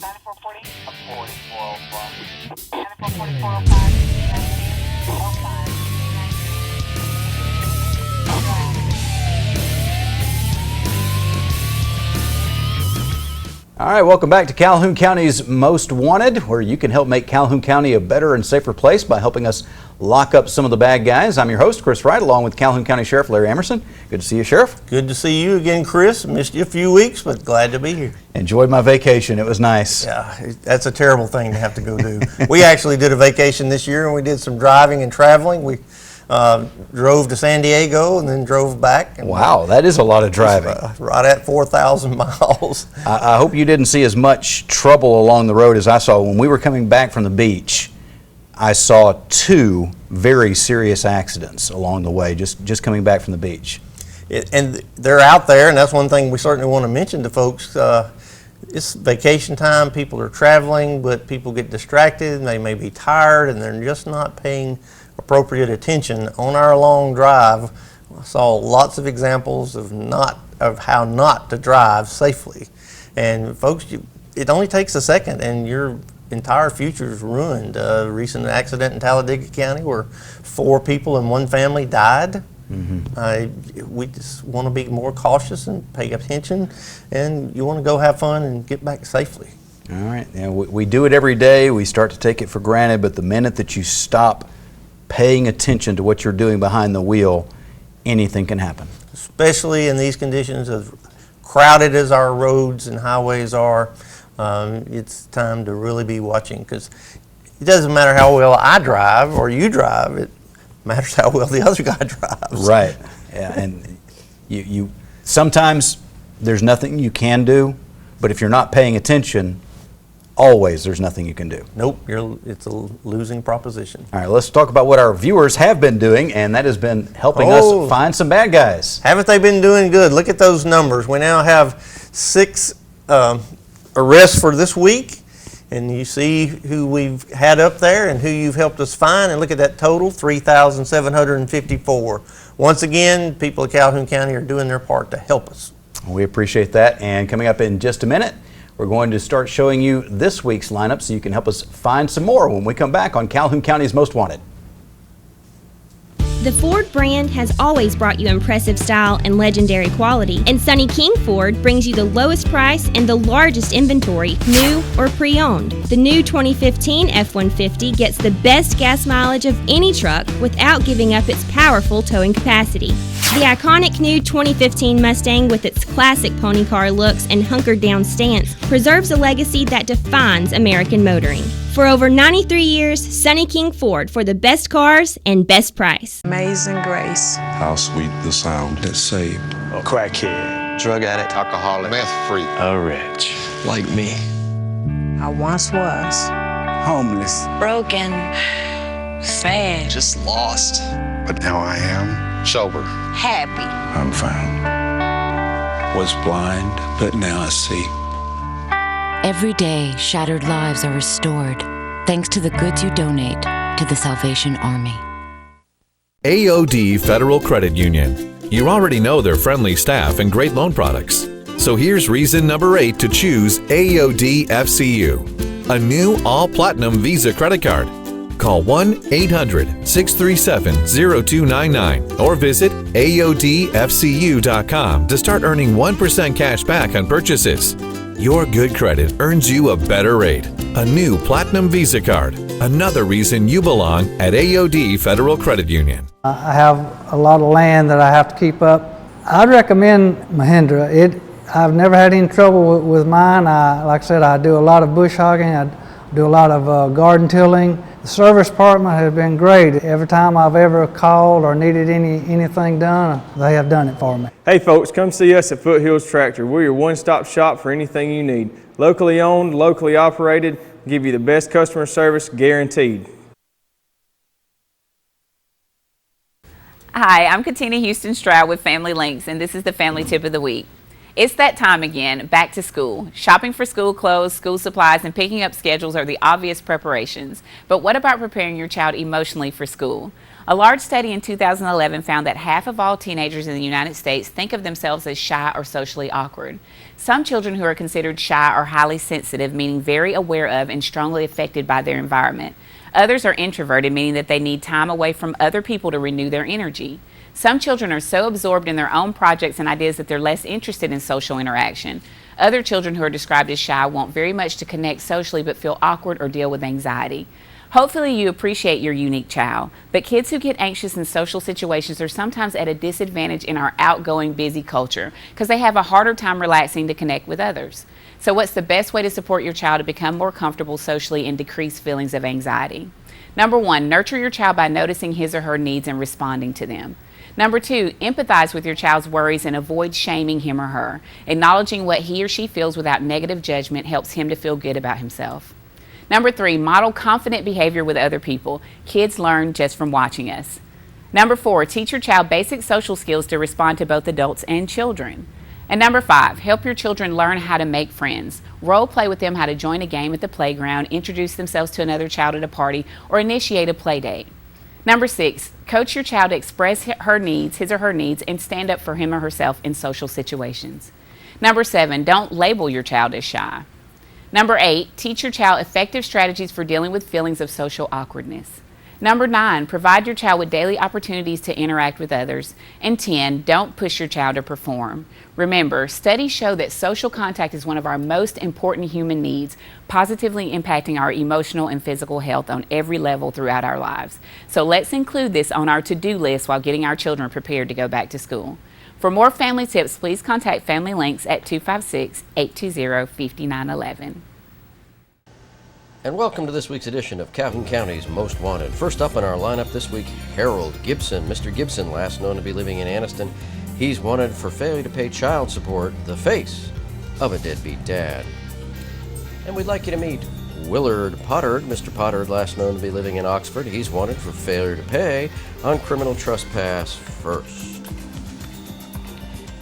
9440. 4405. 944405. All right, welcome back to Calhoun County's Most Wanted, where you can help make Calhoun County a better and safer place by helping us lock up some of the bad guys. I'm your host, Chris Wright, along with Calhoun County Sheriff Larry Emerson. Good to see you, Sheriff. Good to see you again, Chris. Missed you a few weeks, but glad to be here. Enjoyed my vacation. It was nice. Yeah, that's a terrible thing to have to go do. We actually did a vacation this year, and we did some driving and traveling. We drove to San Diego and then drove back. And wow, that is a lot of driving. Right at 4,000 miles. I hope you didn't see as much trouble along the road as I saw. When we were coming back from the beach, I saw 2 very serious accidents along the way, just coming back from the beach. And they're out there, and that's one thing we certainly want to mention to folks. It's vacation time, people are traveling, but people get distracted, and they may be tired, and they're just not paying appropriate attention. On our long drive, I saw lots of examples of how not to drive safely. And folks, it only takes a second, and your entire future is ruined. A recent accident in Talladega County where 4 people in one family died. We just want to be more cautious and pay attention, and you want to go have fun and get back safely. All right, we do it every day. We start to take it for granted, but the minute that you stop paying attention to what you're doing behind the wheel, anything can happen. Especially in these conditions, as crowded as our roads and highways are, it's time to really be watching, because it doesn't matter how well I drive or you drive, it matters how well the other guy drives. Right, yeah, and you sometimes there's nothing you can do, but if you're not paying attention, always there's nothing you can do. Nope, it's a losing proposition. All right, let's talk about what our viewers have been doing, and that has been helping us find some bad guys. Haven't they been doing good? Look at those numbers. We now have 6 arrests for this week, and you see who we've had up there and who you've helped us find, and look at that total, 3,754. Once again, people of Calhoun County are doing their part to help us. We appreciate that, and coming up in just a minute, we're going to start showing you this week's lineup so you can help us find some more when we come back on Calhoun County's Most Wanted. The Ford brand has always brought you impressive style and legendary quality, and Sonny King Ford brings you the lowest price and the largest inventory, new or pre-owned. The new 2015 F-150 gets the best gas mileage of any truck without giving up its powerful towing capacity. The iconic new 2015 Mustang, with its classic pony car looks and hunkered down stance, preserves a legacy that defines American motoring. For over 93 years, Sonny King Ford, for the best cars and best price. Amazing grace. How sweet the sound that saved a crackhead, drug addict, alcoholic, meth freak, a wretch like me. I once was Homeless. Broken. Sad. just lost, But now I am sober, Happy. I'm found. Was blind, but now I see. Every day, shattered lives are restored thanks to the goods you donate to the Salvation Army. AOD Federal Credit Union. You already know their friendly staff and great loan products. So here's reason number 8 to choose AOD FCU, a new all-platinum Visa credit card. Call 1-800-637-0299 or visit AODFCU.com to start earning 1% cash back on purchases. Your good credit earns you a better rate. A new Platinum Visa card. Another reason you belong at AOD Federal Credit Union. I have a lot of land that I have to keep up. I'd recommend Mahindra. I've never had any trouble with mine. Like I said, I do a lot of bush hogging. I do a lot of garden tilling. The service department has been great. Every time I've ever called or needed anything done, they have done it for me. Hey folks, come see us at Foothills Tractor. We're your one-stop shop for anything you need. Locally owned, locally operated, give you the best customer service guaranteed. Hi, I'm Katina Houston Stroud with Family Links, and this is the Family Tip of the Week. It's that time again, back to school. Shopping for school clothes, school supplies, and picking up schedules are the obvious preparations. But what about preparing your child emotionally for school? A large study in 2011 found that half of all teenagers in the United States think of themselves as shy or socially awkward. Some children who are considered shy are highly sensitive, meaning very aware of and strongly affected by their environment. Others are introverted, meaning that they need time away from other people to renew their energy. Some children are so absorbed in their own projects and ideas that they're less interested in social interaction. Other children who are described as shy want very much to connect socially but feel awkward or deal with anxiety. Hopefully you appreciate your unique child, but kids who get anxious in social situations are sometimes at a disadvantage in our outgoing, busy culture because they have a harder time relaxing to connect with others. So what's the best way to support your child to become more comfortable socially and decrease feelings of anxiety? Number 1, nurture your child by noticing his or her needs and responding to them. Number 2, empathize with your child's worries and avoid shaming him or her. Acknowledging what he or she feels without negative judgment helps him to feel good about himself. Number 3, model confident behavior with other people. Kids learn just from watching us. Number 4, teach your child basic social skills to respond to both adults and children. And number 5, help your children learn how to make friends. Role play with them how to join a game at the playground, introduce themselves to another child at a party, or initiate a play date. Number 6, coach your child to express his or her needs, and stand up for him or herself in social situations. Number 7, don't label your child as shy. Number 8, teach your child effective strategies for dealing with feelings of social awkwardness. Number 9, provide your child with daily opportunities to interact with others. And 10, don't push your child to perform. Remember, studies show that social contact is one of our most important human needs, positively impacting our emotional and physical health on every level throughout our lives. So let's include this on our to-do list while getting our children prepared to go back to school. For more family tips, please contact Family Links at 256-820-5911. And welcome to this week's edition of Calhoun County's Most Wanted. First up in our lineup this week, Harold Gibson. Mr. Gibson, last known to be living in Anniston. He's wanted for failure to pay child support, the face of a deadbeat dad. And we'd like you to meet Willard Pottard. Mr. Pottard, last known to be living in Oxford. He's wanted for failure to pay on criminal trespass first.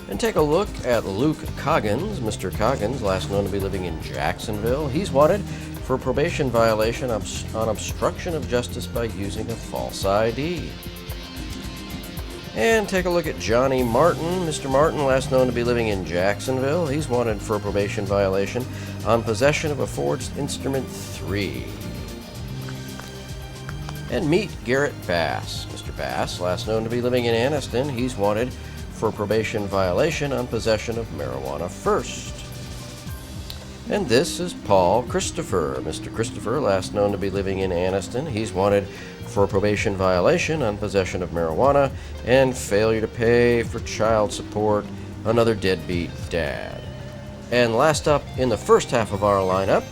And take a look at Luke Coggins. Mr. Coggins, last known to be living in Jacksonville. He's wanted for probation violation on obstruction of justice by using a false ID. And take a look at Johnny Martin. Mr. Martin, last known to be living in Jacksonville. He's wanted for a probation violation on possession of a forged instrument 3. And meet Garrett Bass. Mr. Bass, last known to be living in Anniston. He's wanted for probation violation on possession of marijuana first. And this is Paul Christopher. Mr. Christopher, last known to be living in Anniston. He's wanted for probation violation on possession of marijuana and failure to pay for child support, another deadbeat dad. And last up in the first half of our lineup,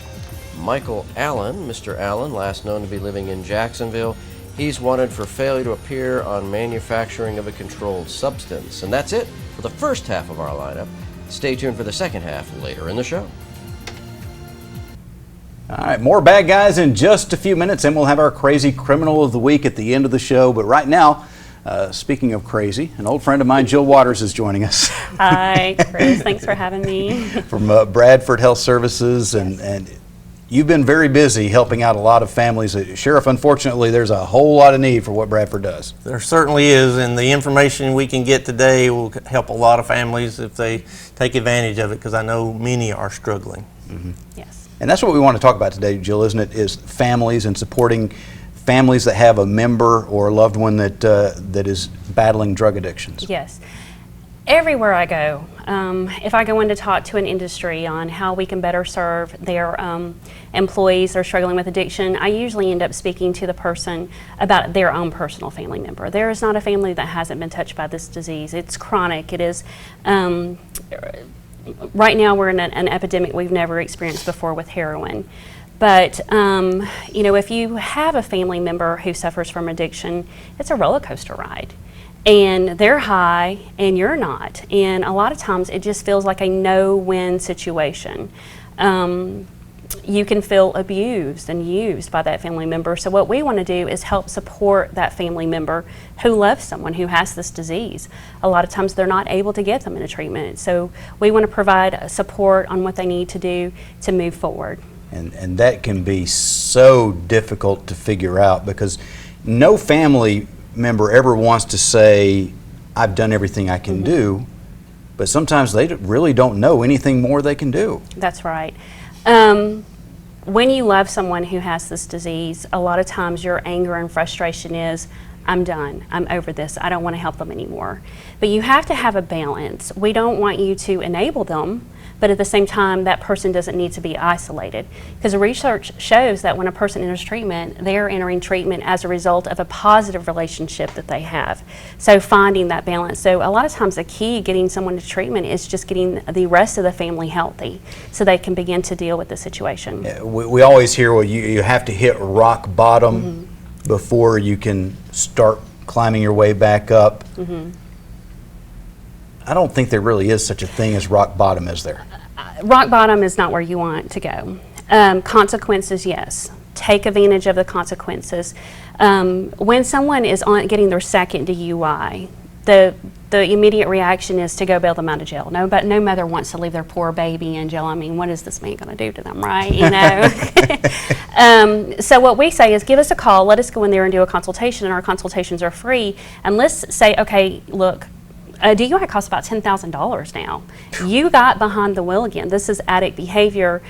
Michael Allen. Mr. Allen, last known to be living in Jacksonville. He's wanted for failure to appear on manufacturing of a controlled substance. And that's it for the first half of our lineup. Stay tuned for the second half later in the show. All right, more bad guys in just a few minutes, and we'll have our crazy criminal of the week at the end of the show. But right now, speaking of crazy, an old friend of mine, Jill Waters, is joining us. Hi, Chris. Thanks for having me. From Bradford Health Services, and you've been very busy helping out a lot of families. Sheriff, unfortunately, there's a whole lot of need for what Bradford does. There certainly is, and the information we can get today will help a lot of families if they take advantage of it, because I know many are struggling. Mm-hmm. Yes. And that's what we want to talk about today, Jill, isn't it? Is families and supporting families that have a member or a loved one that is battling drug addictions. Yes. Everywhere I go, if I go in to talk to an industry on how we can better serve their employees that are struggling with addiction, I usually end up speaking to the person about their own personal family member. There is not a family that hasn't been touched by this disease. It's chronic. It is. Right now we're in an epidemic we've never experienced before with heroin. But, you know, if you have a family member who suffers from addiction, it's a roller coaster ride. And they're high and you're not. And a lot of times it just feels like a no-win situation. You can feel abused and used by that family member. So what we want to do is help support that family member who loves someone who has this disease. A lot of times they're not able to get them into treatment. So we want to provide support on what they need to do to move forward. And that can be so difficult to figure out because no family member ever wants to say, I've done everything I can do, but sometimes they really don't know anything more they can do. That's right. When you love someone who has this disease, a lot of times your anger and frustration is, I'm done, I'm over this, I don't want to help them anymore. But you have to have a balance. We don't want you to enable them, but at the same time, that person doesn't need to be isolated. Because the research shows that when a person enters treatment, they're entering treatment as a result of a positive relationship that they have. So finding that balance. So a lot of times the key getting someone to treatment is just getting the rest of the family healthy so they can begin to deal with the situation. We always hear, well, you have to hit rock bottom before you can start climbing your way back up. I don't think there really is such a thing as rock bottom, is there? Rock bottom is not where you want to go. Consequences, yes. Take advantage of the consequences. When someone is getting their second DUI, the immediate reaction is to go bail them out of jail. No mother wants to leave their poor baby in jail. I mean, what is this man going to do to them, right? You know. So what we say is, give us a call. Let us go in there and do a consultation, and our consultations are free. And let's say, okay, look. A DUI costs about $10,000 now. You got behind the wheel again. This is addict behavior.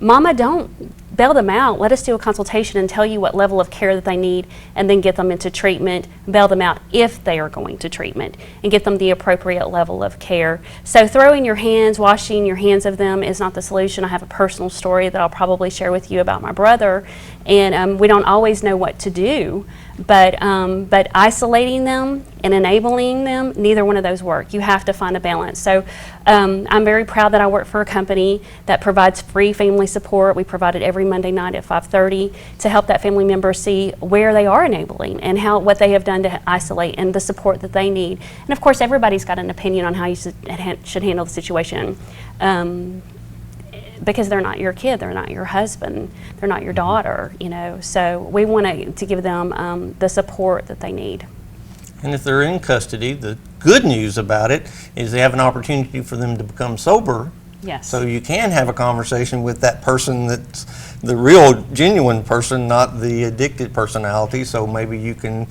Mama, don't bail them out. Let us do a consultation and tell you what level of care that they need, and then get them into treatment, bail them out if they are going to treatment, and get them the appropriate level of care. So throwing your hands, washing your hands of them is not the solution. I have a personal story that I'll probably share with you about my brother, and we don't always know what to do. But isolating them and enabling them, neither one of those work. You have to find a balance. So I'm very proud that I work for a company that provides free family support. We provide it every Monday night at 5:30 to help that family member see where they are enabling and what they have done to isolate and the support that they need. And of course, everybody's got an opinion on how you should handle the situation. Because they're not your kid, they're not your husband, they're not your daughter, you know. So we want to give them the support that they need. And if they're in custody, the good news about it is they have an opportunity for them to become sober. Yes. So you can have a conversation with that person that's the real, genuine person, not the addicted personality. So maybe you can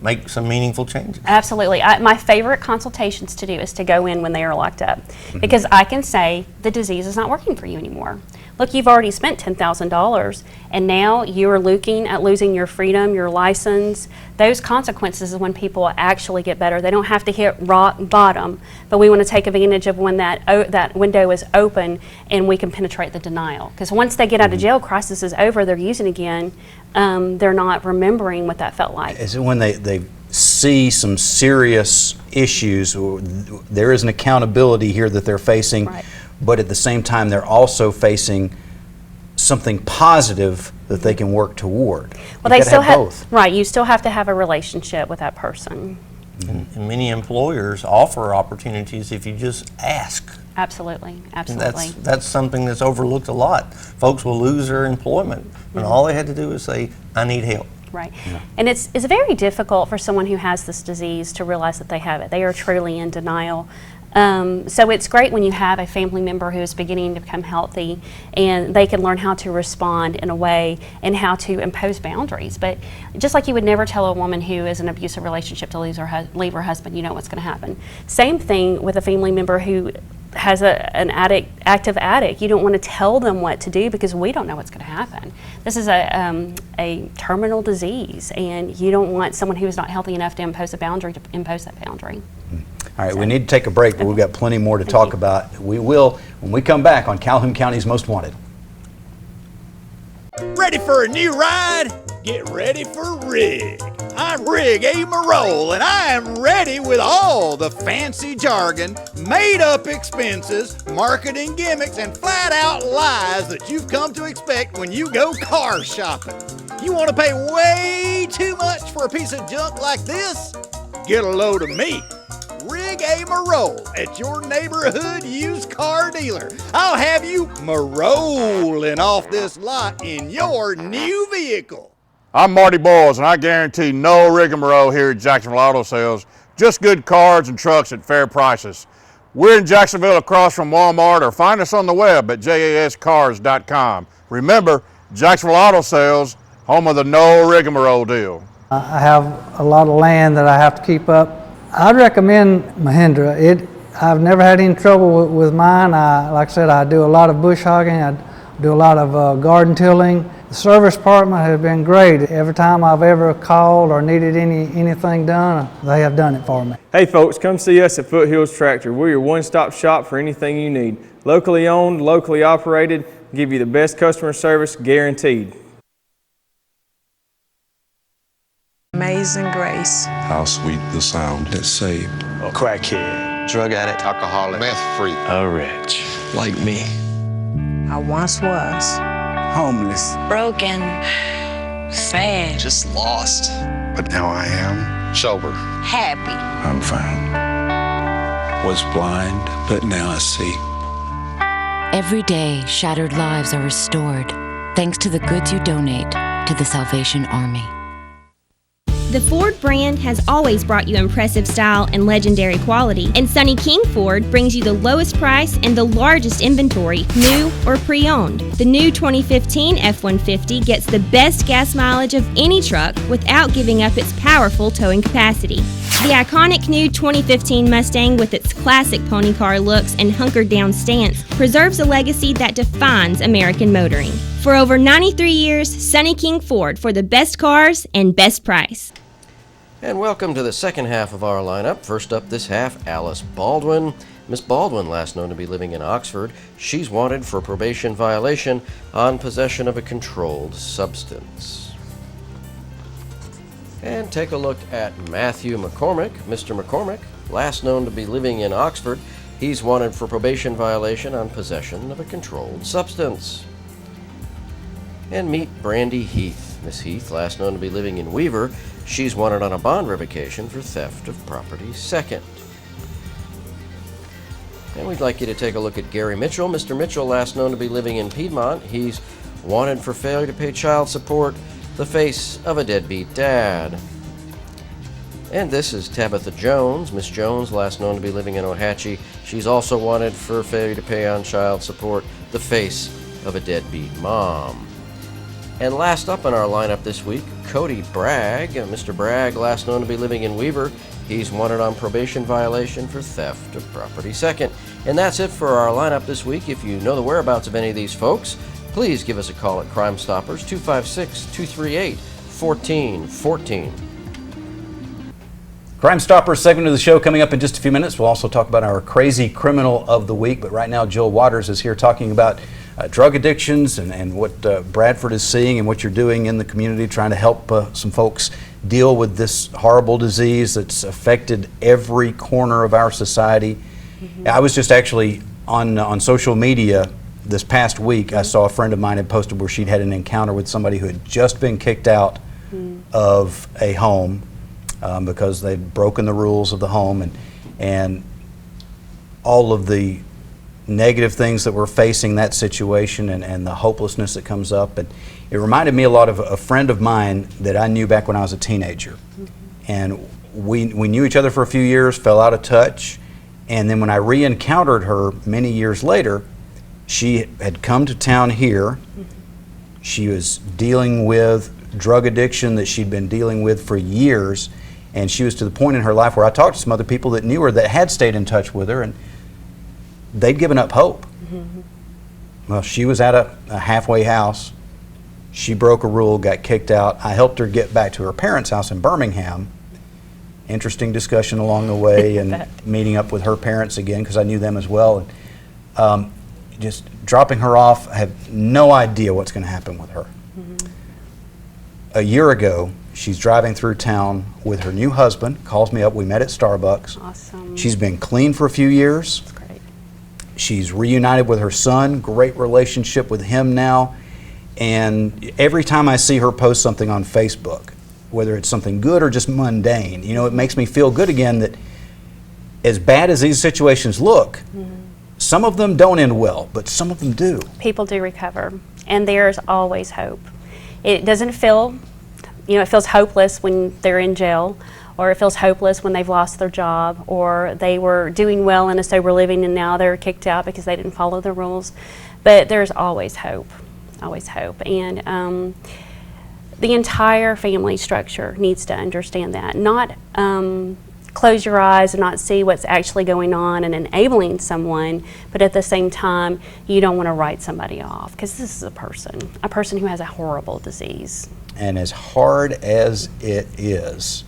make some meaningful changes. Absolutely. My favorite consultations to do is to go in when they are locked up, because I can say the disease is not working for you anymore. Look, you've already spent $10,000, and now you are looking at losing your freedom, your license. Those consequences is when people actually get better. They don't have to hit rock bottom, but we want to take advantage of when that window is open and we can penetrate the denial. Because once they get out of jail, crisis is over, they're using again, they're not remembering what that felt like. Is it when they see some serious issues, there is an accountability here that they're facing, Right. but at the same time they're also facing something positive that they can work toward. Well, they still have both. Right. You still have to have a relationship with that person. And many employers offer opportunities if you just ask. Absolutely, And absolutely. that's something that's overlooked a lot. Folks will lose their employment when all they had to do is say, I need help. Right. And it's very difficult for someone who has this disease to realize that they have it. They are truly in denial. So it's great when you have a family member who is beginning to become healthy and they can learn how to respond in a way and how to impose boundaries. But just like you would never tell a woman who is in an abusive relationship to leave her husband, you know what's going to happen. Same thing with a family member who has an active addict. You don't want to tell them what to do because we don't know what's going to happen. This is a terminal disease, and you don't want someone who is not healthy enough to impose a boundary to impose that boundary. All right, we need to take a break, but we've got plenty more to talk about. We will when we come back on Calhoun County's Most Wanted. Ready for a new ride? Get ready for Rig. I'm Rig A. Marole, and I am ready with all the fancy jargon, made-up expenses, marketing gimmicks, and flat-out lies that you've come to expect when you go car shopping. You want to pay way too much for a piece of junk like this? Get a load of me. Rig A. Marole at your neighborhood used car dealer. I'll have you marolling off this lot in your new vehicle. I'm Marty Boyles, and I guarantee no rigmarole here at Jacksonville Auto Sales. Just good cars and trucks at fair prices. We're in Jacksonville across from Walmart, or find us on the web at jascars.com. Remember, Jacksonville Auto Sales, home of the no rigmarole deal. I have a lot of land that I have to keep up. I'd recommend Mahindra. I've never had any trouble with mine. Like I said, I do a lot of bush hogging. I do a lot of garden tilling. The service department has been great. Every time I've ever called or needed anything done, they have done it for me. Hey folks, come see us at Foothills Tractor. We're your one-stop shop for anything you need. Locally owned, locally operated, give you the best customer service guaranteed. Amazing grace. How sweet the sound that saved a crackhead, drug addict, alcoholic, meth freak, a wretch like me. I once was Homeless, broken, sad, just lost. but now I am Sober. happy. I'm found. Was blind, but now I see. Every day, shattered lives are restored thanks to the goods you donate to the Salvation Army. The Ford brand has always brought you impressive style and legendary quality, and Sonny King Ford brings you the lowest price and the largest inventory, new or pre-owned. The new 2015 F-150 gets the best gas mileage of any truck without giving up its powerful towing capacity. The iconic new 2015 Mustang, with its classic pony car looks and hunkered down stance, preserves a legacy that defines American motoring. For over 93 years, Sonny King Ford, for the best cars and best price. And welcome to the second half of our lineup. First up this half, Alice Baldwin. Miss Baldwin, last known to be living in Oxford, she's wanted for probation violation on possession of a controlled substance. And take a look at Matthew McCormick. Mr. McCormick, last known to be living in Oxford, he's wanted for probation violation on possession of a controlled substance. And meet Brandy Heath. Miss Heath, last known to be living in Weaver, she's wanted on a bond revocation for theft of property second. And we'd like you to take a look at Gary Mitchell. Mr. Mitchell, last known to be living in Piedmont, he's wanted for failure to pay child support, the face of a deadbeat dad. And this is Tabitha Jones. Miss Jones, last known to be living in Ohatchee, she's also wanted for failure to pay on child support, the face of a deadbeat mom. And last up in our lineup this week, Cody Bragg. Mr. Bragg, last known to be living in Weaver, he's wanted on probation violation for theft of property second. And that's it for our lineup this week. If you know the whereabouts of any of these folks, please give us a call at Crime Stoppers, 256-238-1414. Crime Stoppers segment of the show coming up in just a few minutes. We'll also talk about our crazy criminal of the week, but right now Jill Waters is here talking about drug addictions and what Bradford is seeing and what you're doing in the community, trying to help some folks deal with this horrible disease that's affected every corner of our society. Mm-hmm. I was just actually on social media this past week. I saw a friend of mine had posted where she'd had an encounter with somebody who had just been kicked out of a home because they'd broken the rules of the home, and all of the negative things that we're facing that situation and the hopelessness that comes up. And it reminded me a lot of a friend of mine that I knew back when I was a teenager. Mm-hmm. And we knew each other for a few years, fell out of touch, and then when I re-encountered her many years later, she had come to town here. Mm-hmm. She was dealing with drug addiction that she'd been dealing with for years, and she was to the point in her life where I talked to some other people that knew her that had stayed in touch with her, and they'd given up hope. Mm-hmm. Well, she was at a halfway house. She broke a rule, got kicked out. I helped her get back to her parents' house in Birmingham. Interesting discussion along the way, and meeting up with her parents again because I knew them as well. And just dropping her off, I have no idea what's going to happen with her. Mm-hmm. A year ago, she's driving through town with her new husband, calls me up, we met at Starbucks. Awesome. She's been clean for a few years. She's reunited with her son, great relationship with him now. And every time I see her post something on Facebook, whether it's something good or just mundane, it makes me feel good again that as bad as these situations look, some of them don't end well, but some of them do. People do recover, and there's always hope. It doesn't feel, it feels hopeless when they're in jail, or it feels hopeless when they've lost their job, or they were doing well in a sober living and now they're kicked out because they didn't follow the rules. But there's always hope, always hope. And the entire family structure needs to understand that. Not close your eyes and not see what's actually going on and enabling someone, but at the same time, you don't want to write somebody off, because this is a person who has a horrible disease. And as hard as it is,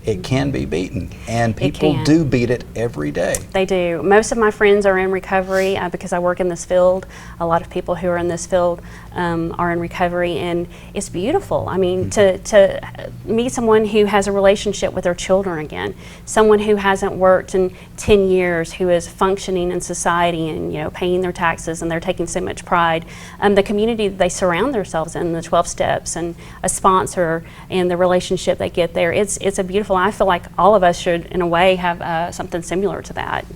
it can be beaten, and people do beat it every day. They do. Most of my friends are in recovery because I work in this field. A lot of people who are in this field are in recovery, and it's beautiful. I mean, to meet someone who has a relationship with their children again, someone who hasn't worked in 10 years, who is functioning in society and, you know, paying their taxes, and they're taking so much pride. The community that they surround themselves in, the 12 steps, and a sponsor, and the relationship they get there, it's a beautiful. I feel like all of us should, in a way, have something similar to that.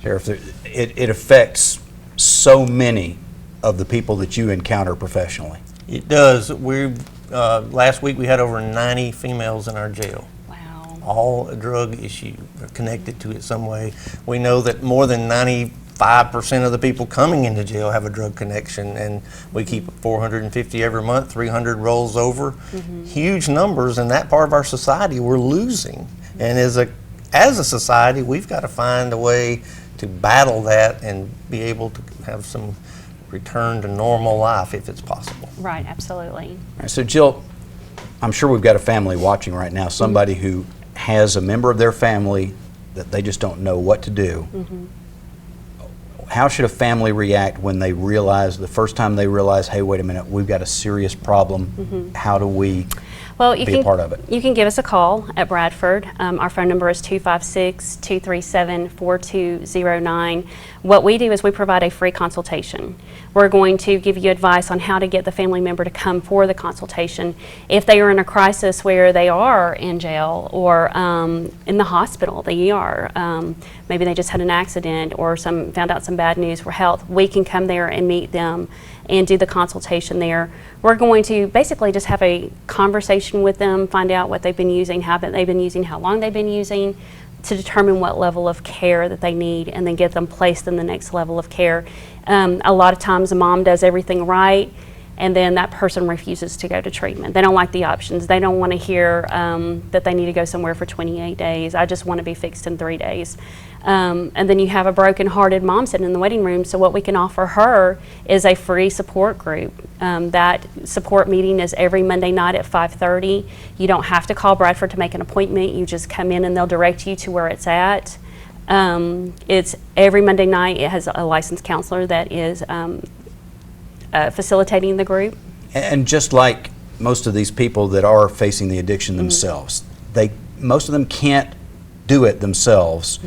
Sheriff, it affects so many of the people that you encounter professionally. It does. Last week we had over 90 females in our jail. Wow. All a drug issue, connected to it some way. We know that more than 95% of the people coming into jail have a drug connection, and we keep 450 every month, 300 rolls over. Huge numbers in that part of our society we're losing. And as a society, we've got to find a way to battle that and be able to have some return to normal life if it's possible. Right, absolutely. All right, so Jill, I'm sure we've got a family watching right now, somebody who has a member of their family that they just don't know what to do. How should a family react when they realize, the first time they realize, hey, wait a minute, we've got a serious problem? How do we be a part of it? You can give us a call at Bradford. Our phone number is 256-237-4209. What we do is we provide a free consultation. We're going to give you advice on how to get the family member to come for the consultation. If they are in a crisis where they are in jail or in the hospital, the ER, maybe they just had an accident or found out some bad news for health, we can come there and meet them and do the consultation there. We're going to basically just have a conversation with them, find out what they've been using, how long they've been using, to determine what level of care that they need, and then get them placed in the next level of care. A lot of times a mom does everything right, and then that person refuses to go to treatment. They don't like the options. They don't want to hear that they need to go somewhere for 28 days. I just want to be fixed in 3 days. And then you have a broken-hearted mom sitting in the waiting room. So what we can offer her is a free support group. That support meeting is every Monday night at 5:30. You don't have to call Bradford to make an appointment. You just come in and they'll direct you to where it's at. It's every Monday night. It has a licensed counselor that is facilitating the group. And just like most of these people that are facing the addiction themselves, most of them can't do it themselves.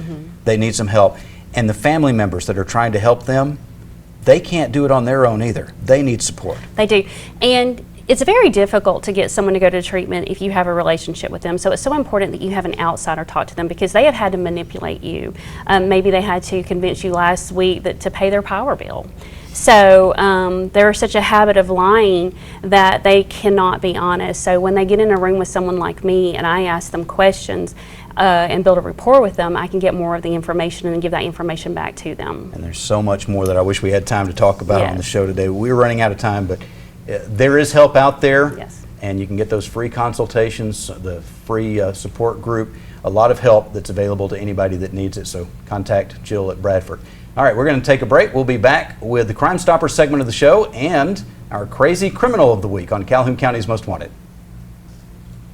They need some help. And the family members that are trying to help them, they can't do it on their own either. They need support. They do. And it's very difficult to get someone to go to treatment if you have a relationship with them. So it's so important that you have an outsider talk to them, because they have had to manipulate you. Maybe they had to convince you last week to pay their power bill. So they're such a habit of lying that they cannot be honest. So when they get in a room with someone like me and I ask them questions and build a rapport with them, I can get more of the information and give that information back to them. And there's so much more that I wish we had time to talk about on the show today. We're running out of time, but there is help out there. Yes. And you can get those free consultations, the free support group, a lot of help that's available to anybody that needs it. So contact Jill at Bradford. All right, we're going to take a break. We'll be back with the Crime Stopper segment of the show and our crazy criminal of the week on Calhoun County's Most Wanted.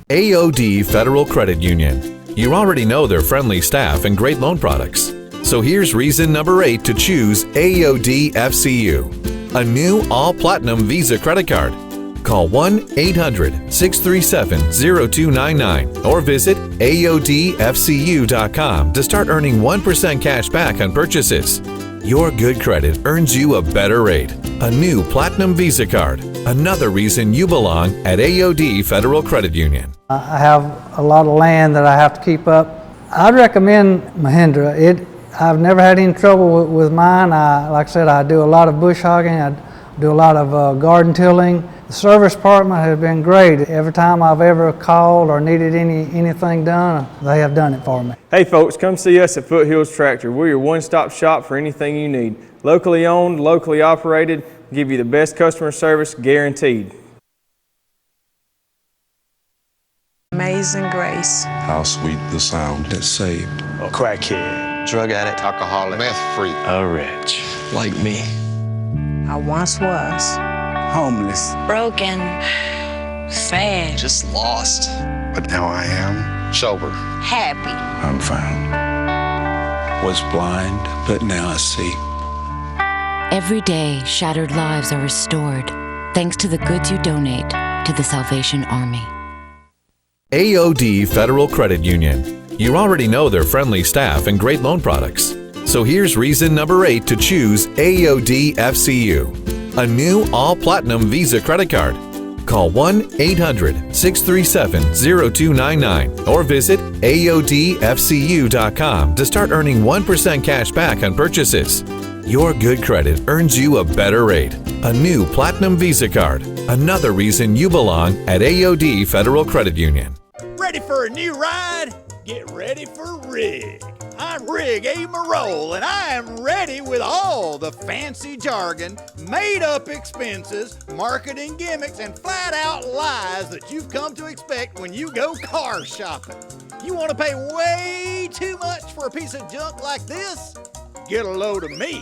AOD Federal Credit Union. You already know their friendly staff and great loan products. So here's reason number 8 to choose AOD FCU, a new all-platinum Visa credit card. Call 1-800-637-0299 or visit AODFCU.com to start earning 1% cash back on purchases. Your good credit earns you a better rate. A new Platinum Visa card. Another reason you belong at AOD Federal Credit Union. I have a lot of land that I have to keep up. I'd recommend Mahindra. I've never had any trouble with mine. Like I said, I do a lot of bush hogging. I do a lot of garden tilling. The service department has been great. Every time I've ever called or needed anything done, they have done it for me. Hey folks, come see us at Foothills Tractor. We're your one-stop shop for anything you need. Locally owned, locally operated, give you the best customer service guaranteed. Amazing grace. How sweet the sound that saved A crackhead, drug addict, alcoholic, meth freak, a wretch like me. I once was. Homeless, Broken. Sad. just lost. But now I am sober. Happy. I'm found. Was blind, but now I see. Every day, shattered lives are restored thanks to the goods you donate to the Salvation Army. AOD Federal Credit Union. You already know their friendly staff and great loan products. So here's reason number 8 to choose AOD FCU, a new all-platinum Visa credit card. Call 1-800-637-0299 or visit AODFCU.com to start earning 1% cash back on purchases. Your good credit earns you a better rate. A new Platinum Visa card. Another reason you belong at AOD Federal Credit Union. Ready for a new ride? Get ready for Rig. I'm Rig A. Marole, and I am ready with all the fancy jargon, made-up expenses, marketing gimmicks, and flat-out lies that you've come to expect when you go car shopping. You want to pay way too much for a piece of junk like this? Get a load of me,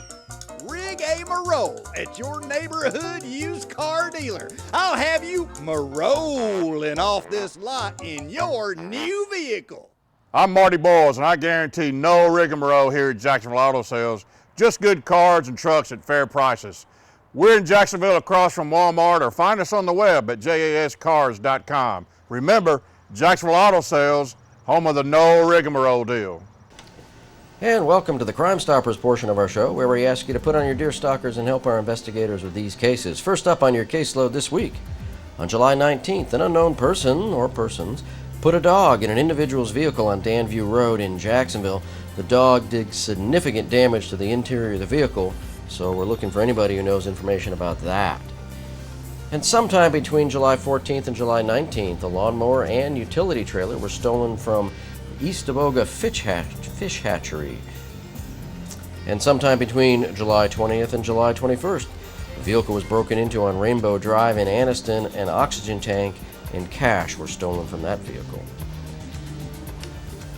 Rig A. Marole, at your neighborhood used car dealer. I'll have you marolling off this lot in your new vehicle. I'm Marty Boyles, and I guarantee no rigmarole here at Jacksonville Auto Sales. Just good cars and trucks at fair prices. We're in Jacksonville across from Walmart, or find us on the web at jascars.com. Remember, Jacksonville Auto Sales, home of the no rigmarole deal. And welcome to the Crime Stoppers portion of our show, where we ask you to put on your deer stalkers and help our investigators with these cases. First up on your caseload this week, on July 19th, an unknown person or persons put a dog in an individual's vehicle on Danview Road in Jacksonville. The dog did significant damage to the interior of the vehicle, so we're looking for anybody who knows information about that. And sometime between July 14th and July 19th, a lawnmower and utility trailer were stolen from East Aboga Fish Hatchery. And sometime between July 20th and July 21st, the vehicle was broken into on Rainbow Drive in Anniston, and oxygen tank and cash were stolen from that vehicle.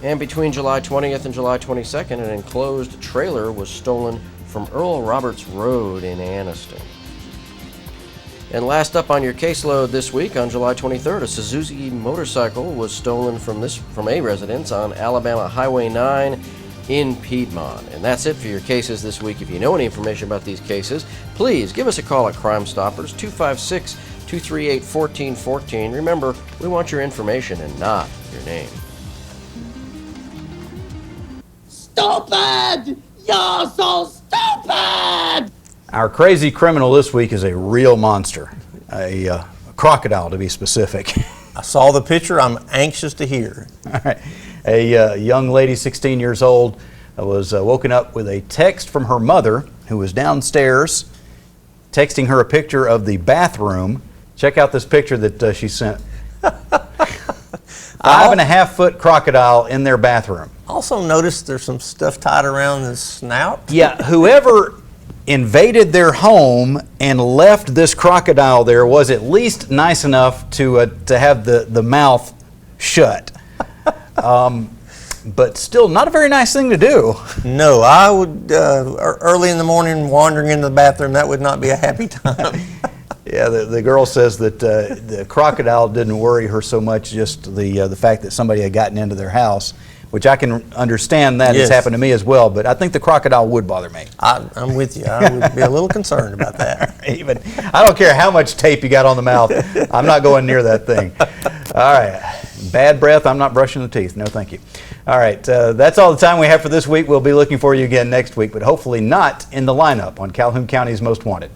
And between July 20th and July 22nd, an enclosed trailer was stolen from Earl Roberts Road in Anniston. And last up on your caseload this week, on July 23rd, a Suzuki motorcycle was stolen from a residence on Alabama Highway 9 in Piedmont. And that's it for your cases this week. If you know any information about these cases, please give us a call at Crime Stoppers, 256-238-1414. Remember, we want your information and not your name. Stupid! You're so stupid! Our crazy criminal this week is a real monster, a crocodile to be specific. I saw the picture. I'm anxious to hear. All right. A young lady, 16 years old, was woken up with a text from her mother, who was downstairs, texting her a picture of the bathroom. Check out this picture that she sent. 5.5-foot crocodile in their bathroom. Also noticed there's some stuff tied around the snout. Yeah, whoever invaded their home and left this crocodile there was at least nice enough to have the mouth shut. But still not a very nice thing to do. No, I would, early in the morning wandering into the bathroom, that would not be a happy time. Yeah, the girl says that the crocodile didn't worry her so much, just the fact that somebody had gotten into their house, which I can understand that. Yes. Has happened to me as well, but I think the crocodile would bother me. I'm with you. I would be a little concerned about that. Even I don't care how much tape you got on the mouth. I'm not going near that thing. All right. Bad breath, I'm not brushing the teeth. No, thank you. All right, that's all the time we have for this week. We'll be looking for you again next week, but hopefully not in the lineup on Calhoun County's Most Wanted.